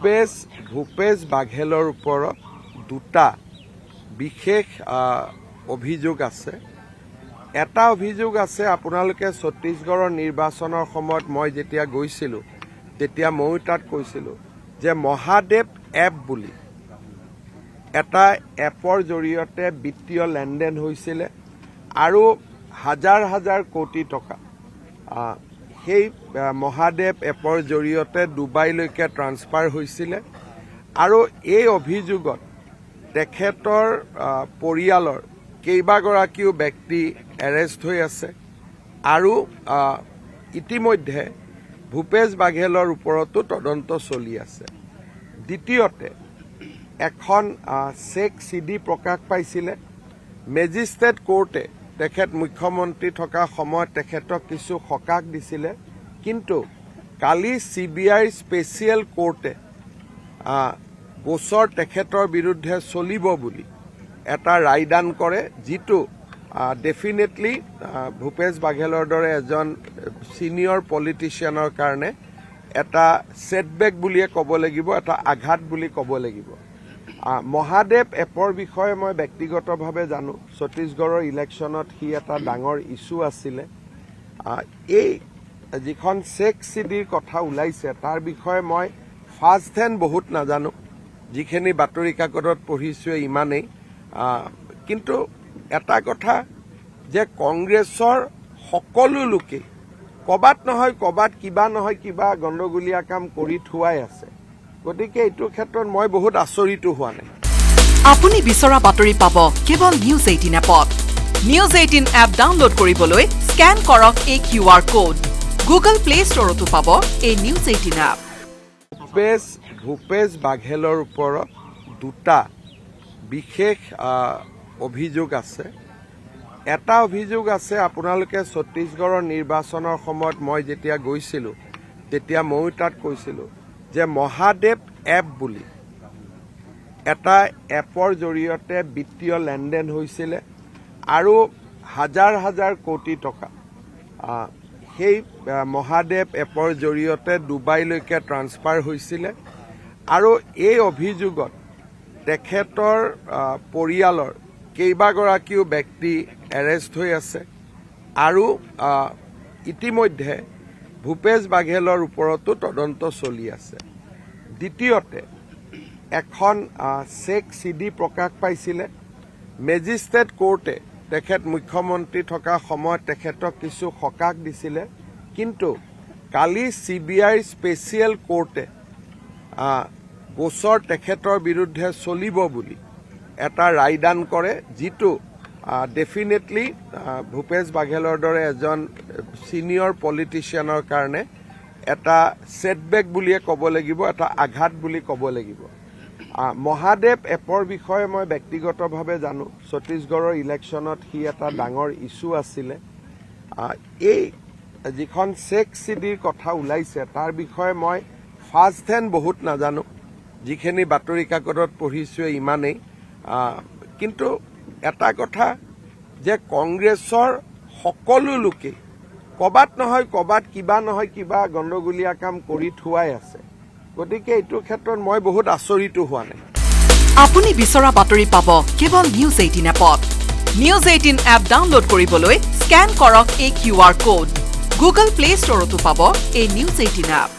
ভূপেশ বাঘেলৰ ওপৰত দুটা বিশেষ অভিযোগ আছে। এটা অভিযোগ আছে, আপোনালোকে ছত্তীশগড়ৰ নিৰ্বাচনৰ সময়ত মই যেতিয়া গৈছিলোঁ তেতিয়া ময়ো তাত কৈছিলোঁ যে মহাদেৱ এপ বুলি এটা এপৰ জৰিয়তে বিত্তীয় লেনদেন হৈছিলে আৰু হাজাৰ হাজাৰ কোটি টকা সেই মহাদেৱ এপৰ জৰিয়তে ডুবাইলৈকে ট্ৰান্সফাৰ হৈছিলে আৰু এই অভিযোগত তেখেতৰ পৰিয়ালৰ কেইবাগৰাকীও ব্যক্তি এৰেষ্ট হৈ আছে আৰু ইতিমধ্যে ভূপেশ বাঘেলৰ ওপৰতো তদন্ত চলি আছে। দ্বিতীয়তে এখন চেক চিডি প্ৰকাশ পাইছিলে। মেজিষ্ট্ৰেট কোৰ্টে তেখেত মুখ্যমন্ত্ৰী থকা সময়ত তেখেতক কিছু সকাহ দিছিলে, কিন্তু কালি CBI স্পেচিয়েল কোৰ্টে গোচৰ তেখেতৰ বিৰুদ্ধে চলিব বুলি এটা ৰায়দান কৰে, যিটো ডেফিনেটলি ভূপেশ বাঘেলৰ দৰে এজন ছিনিয়ৰ পলিটিচিয়ানৰ কাৰণে এটা ছেটবেক বুলিয়ে ক'ব লাগিব, এটা আঘাত বুলি ক'ব লাগিব। মহাদেৱ এপৰ বিষয়ে মই ব্যক্তিগতভাৱে জানো। ছত্তীশগড়ৰ ইলেকশ্যনত সি এটা ডাঙৰ ইছ্যু আছিলে। এই যিখন চেক চিডিৰ কথা ওলাইছে তাৰ বিষয়ে মই ফাৰ্ষ্ট হেণ্ড বহুত নাজানো, যিখিনি বাতৰি কাকতত পঢ়িছোঁ ইমানেই। কিন্তু এটা কথা যে কংগ্ৰেছৰ সকলো লোকে ক'বাত নহয় ক'বাত কিবা নহয় কিবা গণ্ডগোলীয়া কাম কৰি থোৱাই আছে। গতিকে এইটো ক্ষেত্ৰত মই বহুত আচৰিতো হোৱা নাই। আপুনি বিচৰা বাতৰি পাব কেৱল নিউজ 18 এপত। নিউজ 18 এপ ডাউনলোড কৰিবলৈ স্কেন কৰক এই QR কোড। গুগল প্লে ষ্টৰতো পাব এই নিউজ 18 এপ। ভূপেশ বাঘেলৰ ওপৰত দুটা বিশেষ অভিযোগ আছে। এটা অভিযোগ আছে, আপোনালোকে ছত্তীশগড়ৰ নিৰ্বাচনৰ সময়ত মই যেতিয়া গৈছিলোঁ তেতিয়া ময়ো তাত কৈছিলোঁ যে মহাদেৱ এপ বুলি এটা এপৰ জৰিয়তে বিত্তীয় লেনদেন হৈছিলে আৰু হাজাৰ হাজাৰ কোটি টকা সেই মহাদেৱ এপৰ জৰিয়তে ডুবাইলৈকে ট্ৰান্সফাৰ হৈছিলে আৰু এই অভিযোগত তেখেতৰ পৰিয়ালৰ কেইবাগৰাকীও ব্যক্তি এৰেষ্ট হৈ আছে আৰু ইতিমধ্যে ভূপেশ বাঘেলৰ ওপৰতো তদন্ত চলি আছে। দ্বিতীয়তে এখন চেক চিডি প্ৰকাশ পাইছিলে। মেজিষ্ট্ৰেট কোৰ্টে তেখেত মুখ্যমন্ত্ৰী থকা সময়ত তেখেতক কিছু সকাহ দিছিলে, কিন্তু কালি CBI স্পেচিয়েল কোৰ্টে গোচৰ তেখেতৰ বিৰুদ্ধে চলিব বুলি এটা ৰায়দান কৰে, যিটো ডেফিনেটলি ভূপেশ বাঘেলৰ দৰে এজন ছিনিয়ৰ পলিটিচিয়ানৰ কাৰণে এটা ছেটবেক বুলিয়ে ক'ব লাগিব, এটা আঘাত বুলি ক'ব লাগিব। মহাদেৱ এপৰ বিষয়ে মই ব্যক্তিগতভাৱে জানো। ছত্তীশগড়ৰ ইলেকশ্যনত সি এটা ডাঙৰ ইছ্যু আছিলে। এই যিখন চেক চিডিৰ কথা ওলাইছে তাৰ বিষয়ে মই ফাৰ্ষ্ট হেণ্ড বহুত নাজানো, যিখিনি বাতৰি কাকতত পঢ়িছোঁ ইমানেই। কিন্তু এটা কথা যে কংগ্ৰেছৰ সকলো লোকে ক'বাত নহয় ক'বাত কিবা নহয় কিবা গণ্ডগোলীয়া কাম কৰি থোৱাই আছে। গতিকে এইটো ক্ষেত্ৰত মই বহুত আচৰিতো হোৱা নাই। আপুনি বিচৰা বাতৰি পাব কেৱল নিউজ 18 এপত। নিউজ 18 এপ ডাউনলোড কৰিবলৈ স্কেন কৰক এই QR কোড। গুগল প্লে ষ্টৰতো পাব এই নিউজ 18 এপ।